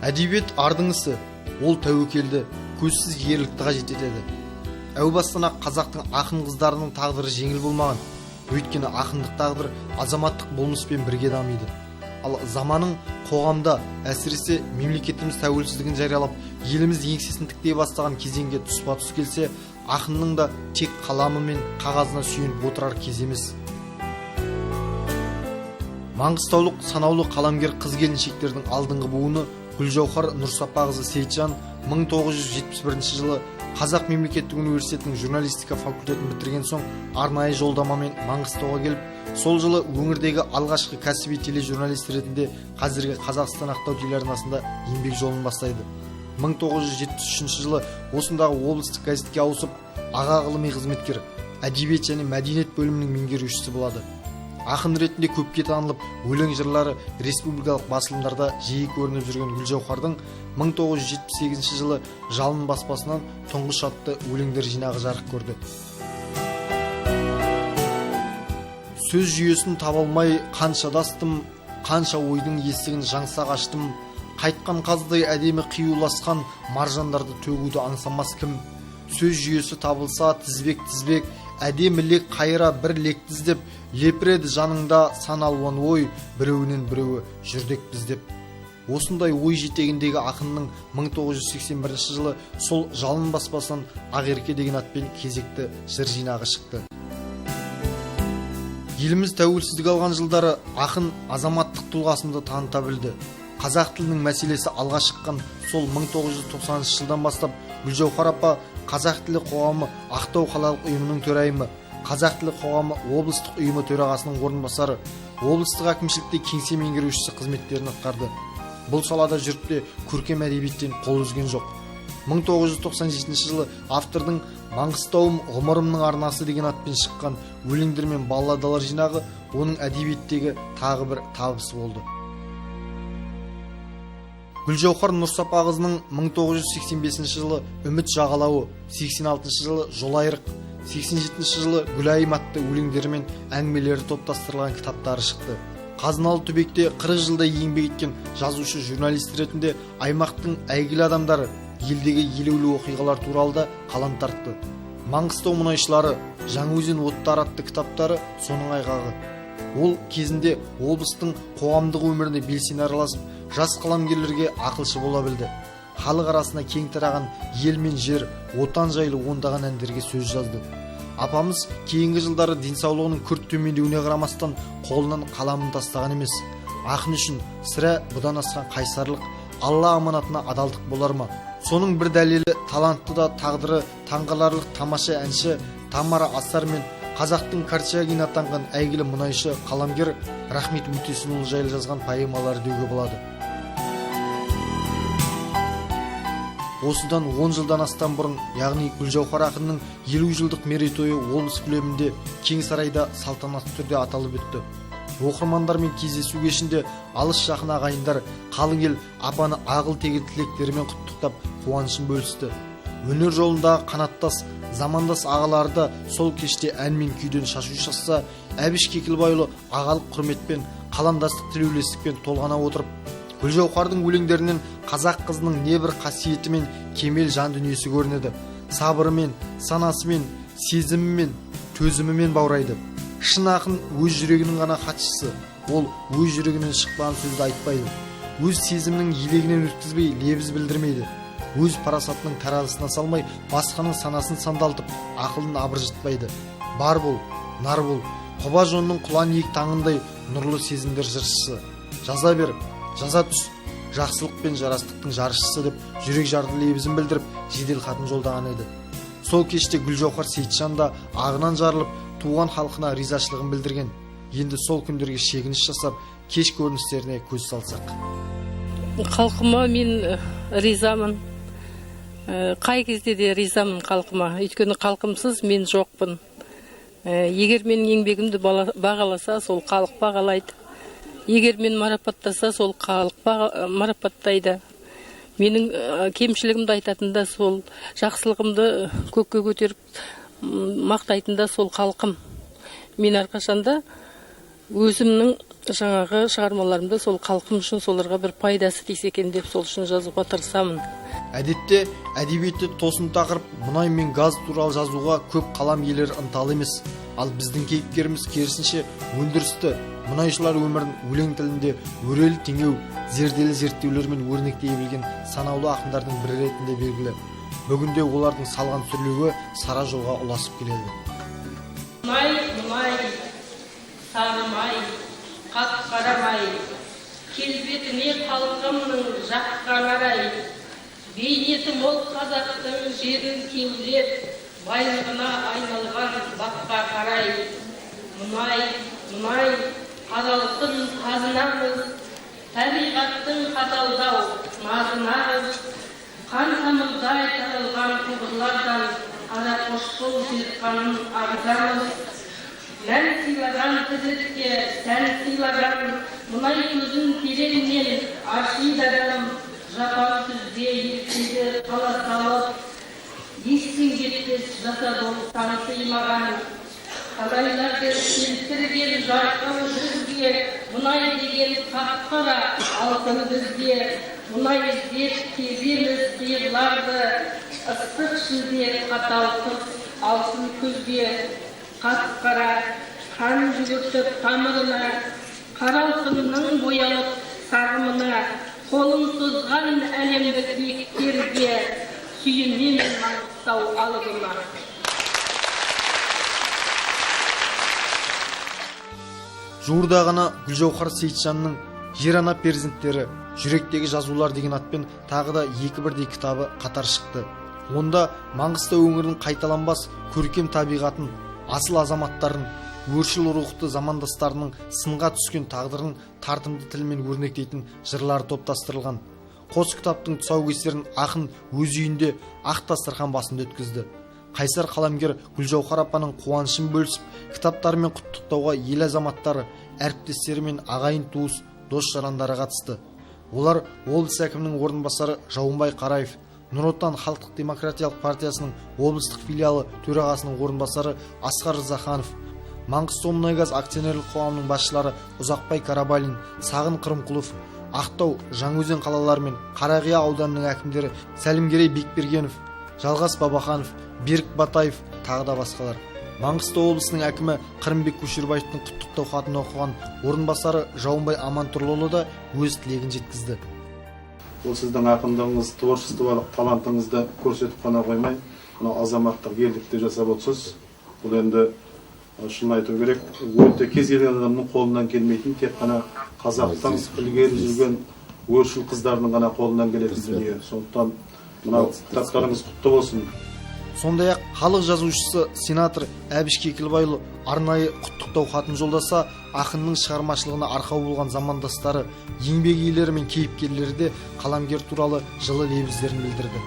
Әдебиет ардыңысы, ол тәуекелді, көзсіз ерлікті қажет етеді. Әу бастан ақ қазақтың ақын қыздарының тағдыры жеңіл болмаған. Өйткені ақындық тағдыр азаматтық болмыспен бірге дамиды. Ал заманың қоғамда, әсіресе мемлекетіміз тәуелсіздігін жариялап, еліміз еңсесін тіктей бастаған кезеңге тұспа-тұс келсе, ақынның да тек қаламы мен қағазына сүйеніп отырар кез емес. Маңғыстаулық санаулы қаламгер қыз-келіншектердің алдыңғы буыны Гүлжауһар Нұрсапақызы Сейітжан 1971 жылы Қазақ мемлекеттік университетінің журналистика факультетін бітірген соң арнайы жолдамамен Маңғыстауға келіп, сол жылы өңірдегі алғашқы кәсіби тележурналист ретінде қазіргі Қазақстан Ақтау телеарнасында еңбек жолын бастайды. 1973 жылы осындағы облыстық газетке ауысып, аға ғылыми қызметкер, әдебиет және мәдениет бөлімінің меңгерушісі болады. Ақын ретінде көпке танылып, өлең жырлары республикалық басылымдарда жиі көрініп жүрген Гүлжауһардың 1978 жылы Жалын баспасынан тұңғыш атты өлеңдер жинағы жарық көрді. Сөз жүйесін таба алмай қанша дастым, қанша ойдың есігін жаңсақ аштым, қайтқан қаздай әдемі қиюласқан маржандарды төгуді аңсамас кім. Сөз жүйесі табылса тізбек, әдемі лек қайыра бір лекті іздеп, лепіреді жаныңда сан алуан ой, біреуінен біреуі жүрдек біздеп. Осындай ой жетегіндегі ақынның 1981 жылы сол Жалын баспасынан Ақерке деген атпен кезекті жыр жинағы шықты. Еліміз тәуелсіздік алған жылдары ақын азаматтық тұлғасында таныта білді. Қазақ тілінің мәселесі алға шыққан сол 1990 жылдан бастап Гүлжауһар апа Қазақ тілі қоғамы Ақтау қалалық ұйымының төрайымы, Қазақ тілі қоғамы облыстық ұйымы төрағасының орынбасары, облыстық әкімшілікте кеңсе меңгерушісі қызметтерін атқарды. Бұл салада жүріп те көркем әдебиеттен қол үзген жоқ. 1997 жылы автордың Маңғыстауым ғұмырымның арнасы деген атпен шыққан өлеңдер мен балладалар жинағы оның әдебиеттегі тағы бір табысы болды. Гүлжауһар Нұрсапақызының 1985 жылы Үміт жағалауы, 86 жылы Жолайрық, 87 жылы Гүлайым атты өлеңдері мен әңгімелері топтастырылған кітаптары шықты. Қазыналы түбекте 40 жылдай еңбек еткен жазушы журналист ретінде аймақтың әйгілі адамдары, елдегі елеулі оқиғалар туралы да қалам тартты. Маңғыстау мұнайшылары, Жаңаөзен оттары атты кітаптары соның айғағы. Ол кезінде облыстың қоғамдық өміріне белсене араласып, жас қаламгерлерге ақылшы бола білді. Халық арасына кең тараған ел мен жер, отан жайлы ондаған әндерге сөз жазды. Апамыз кейінгі жылдары денсаулығының күрт төмендеуіне қарамастан қолынан қаламын тастаған емес. Ақын үшін сірә бұдан асқан қайсарлық, Алла аманатына адалдық болар ма? Соның бір дәлелі талантты да тағдыры таңғаларлық тамаша әнші Тамара Асар мен қазақтың Корчагин атанған әйгілі мұнайшы қаламгер Рахмет Өтесінұлы жайлы жазған поэмалар деуге болады. Осыдан 10 жылдан астам бұрын, яғни Гүлжауһар ақынның 50 жылдық мерейтойы облыс көлемінде Кең сарайда салтанатты түрде аталып өтті. Оқырмандармен кездесу кешінде алыс жақын ағайындар, қалың ел апаны ағыл-тегіл тілектерімен құттықтап қуанышын бөлісті. Өнер жолындағы қанаттас, замандас ағалары да сол кеште ән мен күйден шашу шақса, Әбіш Кекілбайұлы ағалық құрметпен, қаламдастық тілеулестікпен толғана отырып, Гүлжауһардың өлеңдерінен қазақ қызының небір қасиеті мен кемел жан дүниесі көрінеді. Сабырымен, санасымен, сезімімен, төзімімен баурайды. Шын ақын өз жүрегінің ғана хатшысы. Ол өз жүрегінен шықпаған сөзді айтпайды. Өз сезімінің елегінен өткізбей лебіз білдірмейді. Өз парасатының таразысына салмай, басқаның санасын сандалтып, ақылын абыржытпайды. Бар бол, нар бол, құба жонның құлан иек таңындай нұрлы сезімдер жыршысы. Жаза бер, жаза түс, жақсылық пен жарастықтың жаршысы деп жүрек жарды лебізін білдіріп, жедел хатын жолдаған еді. Сол кеште Гүлжауһар Сейітжан да ағынан жарылып, туған халқына ризашылығын білдірген. Енді сол күндерге шегініс жасап, кеш көріністеріне көз салсақ. Халқыма мен ризамын. Қай кезде де ризамын халқыма. Өйткені халқымсыз мен жоқпын. Егер мен еңбегімді бағаласа, сол халық бағалайды. Егер мен марапаттаса, сол халық марапаттайды. Менің кемшілігімді айтатында сол жақсылығымды көкке көтеріп мақтайтында сол халқым. Мен әрқашанда өзімнің жаңағы шығармаларымда сол халқым үшін соларға бір пайдасы тисе екен деп сол үшін жазуға тырысамын. Әдетте әдебиетте тосын тақырып мұнай мен газ туралы жазуға көп қалам иелері ынталы емес. Ал біздің кейіпкеріміз керісінше өндірісті, мұнайшылар өмірін өлең тілінде өрелі теңеу, зерделі зерттеулермен өрнектей білген санаулы ақындардың бірі ретінде белгілі. Бүгінде олардың салған сүрлеуі сара жолға ұласып келеді. Мұнай, сағымай, қат қарамай, келбетіне қалқымның жаққан арай, бейнеті мол қазақтың жерін кеңдеп, байлығына айналған баққа қарай. Мұнай, адалдықтың қазынамыз, табиғаттың қаталдау мазынамыз, қан тамырдай таралған құбырлардан арақошқыл жерқанын ағызамыз. Мән сыйлаған тірлікке сән сыйлаған, мұнай көзін тереңнен аршидадан, жапан күзде ертегі қала салып, естің жетпес жаса болыстан сыймаған. Қалайларды келтірген жарқын жүзге, мұнай деген қап-қара алтын бізге. Мұнай іздеп кеземіз сиырларды, ыстық шілде қатал қыс алтын күзге. Қап-қара қан жүгіртіп тамырына, қаралтынның боялып сағымына, қолын созған әлемдік биіктерге, сүйінмен Маңғыстау алыбына. Жуырда ғана Гүлжауһар Сейітжанның «Жер ана перзенттері», «Жүректегі жазулар» деген атпен тағы да 2 бірдей кітабы қатар шықты. Онда Маңғыстау өңірінің қайталанбас көркем табиғатын, асыл азаматтарын, өршіл рухты замандастарының сынға түскен тағдырын тартымды тілмен өрнектейтін жырлар топтастырылған. Қос кітаптың тұсаукесерін ақын өз үйінде ақ дастархан басында өткізді. Қайсар қаламгер Гүлжауһар апаның қуанышын бөлісіп, кітаптарымен құттықтауға ел азаматтары, әріптестері мен ағайын туыс, дос жарандары қатысты. Олар облыс әкімінің орынбасары Жаумбай Қараев, Нұр Отан халықтық демократиялық партиясының облыстық филиалы төрағасының орынбасары Асқар Рзаханов, Маңғыстаумұнайгаз акционерлік қоғамының басшылары Ұзақбай Карабалин, Сағын Қырымқұлов, Ақтау, Жаңаөзен қалалары мен Қарақия ауданының әкімдері Сәлімгерей Бекбергенов, Жалғас Бабаханов, Берік Батаев, тағы да басқалар. Маңғыстау облысының әкімі Қырымбек Көшербаевтың құттықтау хатын оқыған орынбасары Жаумбай Амантұрлыұлы да өз тілегін жеткізді. Ол сіздің ақындығыңыз, творчестволық талантыңызды көрсетіп қана қоймай, азаматтық ерлікті жасап отырсыз. Бұл енді шын айту керек, өте кез келген адамның қолынан келмейтін, тек қана қазақтың ілгері жүрген өршіл қыздарының ғана қолынан келетін дүние. Сондықтан мынау кітаптарыңыз құтты болсын. Сондай-ақ халық жазушысы сенатор Әбіш Кекілбайұлы арнайы құттықтау хатын жолдаса, ақынның шығармашылығына арқау болған замандастары, еңбек иелері мен кейіпкерлері де қаламгер туралы жылы лебіздерін білдірді.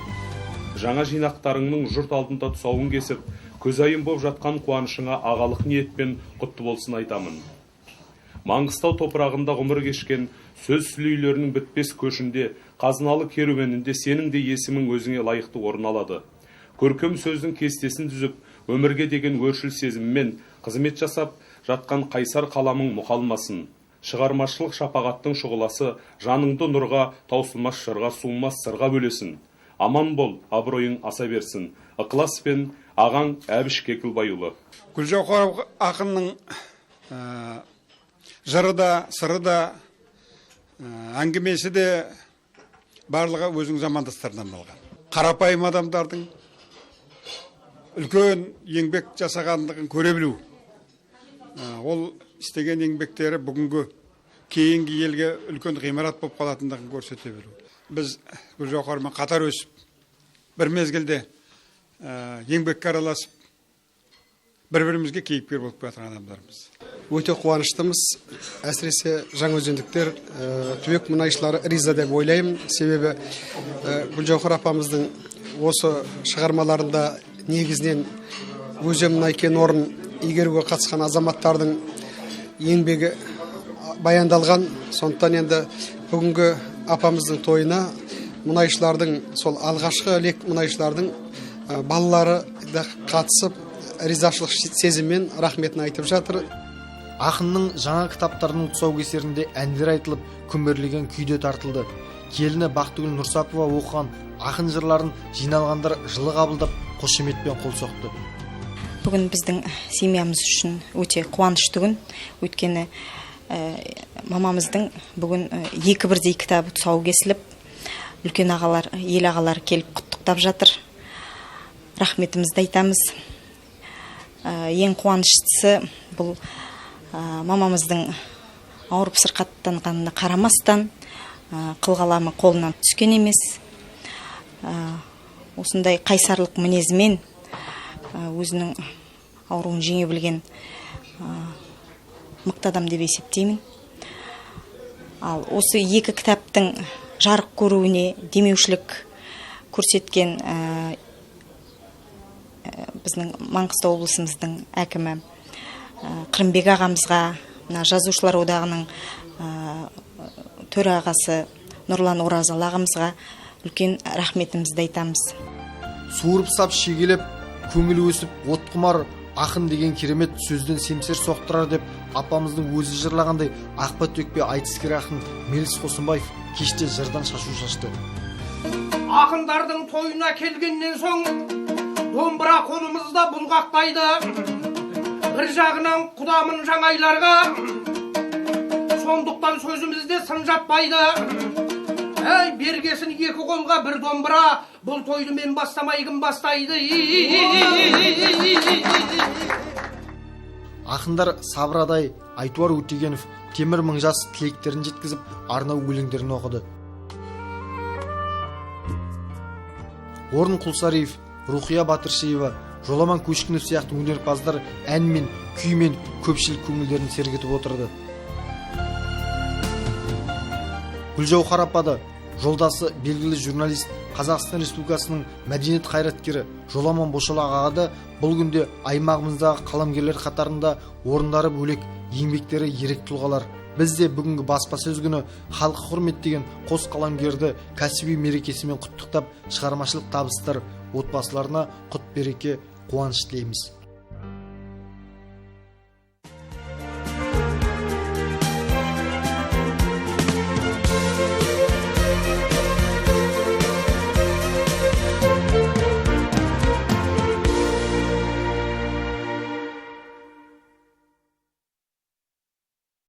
Жаңа жинақтарыңның жұрт алдында тұсауын кесіп, көзайым боп жатқан қуанышыңа ағалық ниетпен құтты болсын айтамын. Маңғыстау топырағында ғұмыр кешкен сөз сүлейлерінің бітпес көшінде, қазыналы керуенінде сенің де есімің өзіңе лайықты орын алады. Көркем сөздің кестесін түзіп, өмірге деген өршіл сезіммен қызмет жасап жатқан қайсар қаламың мұқалмасын. Шығармашылық шапағаттың шұғыласы жаныңды нұрға, таусылмас жырға, суымас сырға бөлесін. Аман бол, абыройың аса берсін. Ықыласпен ағаң Әбіш Кекілбайұлы. Гүлжауһар ақынның жыры да, сыры да, әңгімесі де барлығы өзінің замандастарынан алған. Қарапайым адамдардың үлкен еңбек жасағандығын көре білу. Ол істеген еңбектері бүгінгі кейінгі елге үлкен ғимарат болып қалатындығын көрсете білу. Біз Гүлжауһармен қатар өсіп, бір мезгілде еңбекке араласып, бір-бірімізге кейіпкер болып жатқан адамдармыз. Өте қуаныштымыз. Әсіресе жаңаөзендіктер, түбек мұнайшылары риза деп ойлаймын. Себебі Гүлжауһар апамыздың осы шығармаларында негізінен өзі мұнай кен орын игеруге қатысқан азаматтардың еңбегі баяндалған. Сондықтан енді бүгінгі апамыздың тойына мұнайшылардың, сол алғашқы лек мұнайшылардың балалары да қатысып, ризашылық сезіммен рахметін айтып жатыр. Ақынның жаңа кітаптарының тұсаукесерінде әндер айтылып, күмбірлеген күйде тартылды. Келіні Бақтыгүл Нұрсапова оқыған ақын жырларын жиналғандар жылы қабылдап, қошеметпен қол соқты. Бүгін біздің семьямыз үшін өте қуанышты күн. Өйткені мамамыздың бүгін екі бірдей кітабы тұсауы кесіліп, үлкен ағалар, ел ағалар келіп құттықтап жатыр. Рахметімізді айтамыз. Ең қуаныштысы бұл мамамыздың ауырып сырқаттанғанына қарамастан қылғаламы қолынан түскен емес. Осындай қайсарлық мінезімен өзінің ауруын жеңе білген мықты адам деп есептеймін. Ал осы екі кітаптың жарық көруіне демеушілік көрсеткен біздің Маңғыстау облысымыздың әкімі Қырымбек ағамызға, жазушылар одағының төрағасы Нұрлан Оразалы ағамызға үлкен рахметімізді айтамыз. Суырып сап шегелеп, көңілі өсіп, от құмар ақын деген керемет сөзден семсер соқтырар деп апамыздың өзі жырлағандай ақпа төкпе айтыскер ақын Меліс Қосынбаев кеште жырдан шашу шашты. Ақындардың тойына келгеннен соң домбыра қолымызда бұлғақтайды. Бір жағынан құдамын жаңайларға, сондықтан сөзімізде сын жатпайды. Бергесін екі қолға бір домбыра, бұл тойды мен бастамай кім бастайды. Ақындар Сабырадай, Айтуар Өтегенов, Темір Мыңжас тілектерін жеткізіп, арнау өлеңдерін оқыды. Орын Құлсариев, Рухия Батыршеева, Жоламан Көшкінов сияқты өнерпаздар ән мен күй мен көпшілік көңілдерін сергітіп отырды. Гүлжауһар апады, жолдасы белгілі журналист, Қазақстан Республикасының мәдениет қайраткері Жоламан Бошалақ ағады бұл күнде аймағымыздағы қаламгерлер қатарында орындары бөлек, еңбектері ерек тұлғалар. Біз де бүгінгі баспасөз күні халқы құрметтеген қос қаламгерді кәсіби мерекесімен құттықтап, шығармашылық табыстар, отбасыларына құт береке, қуаныш тілейміз.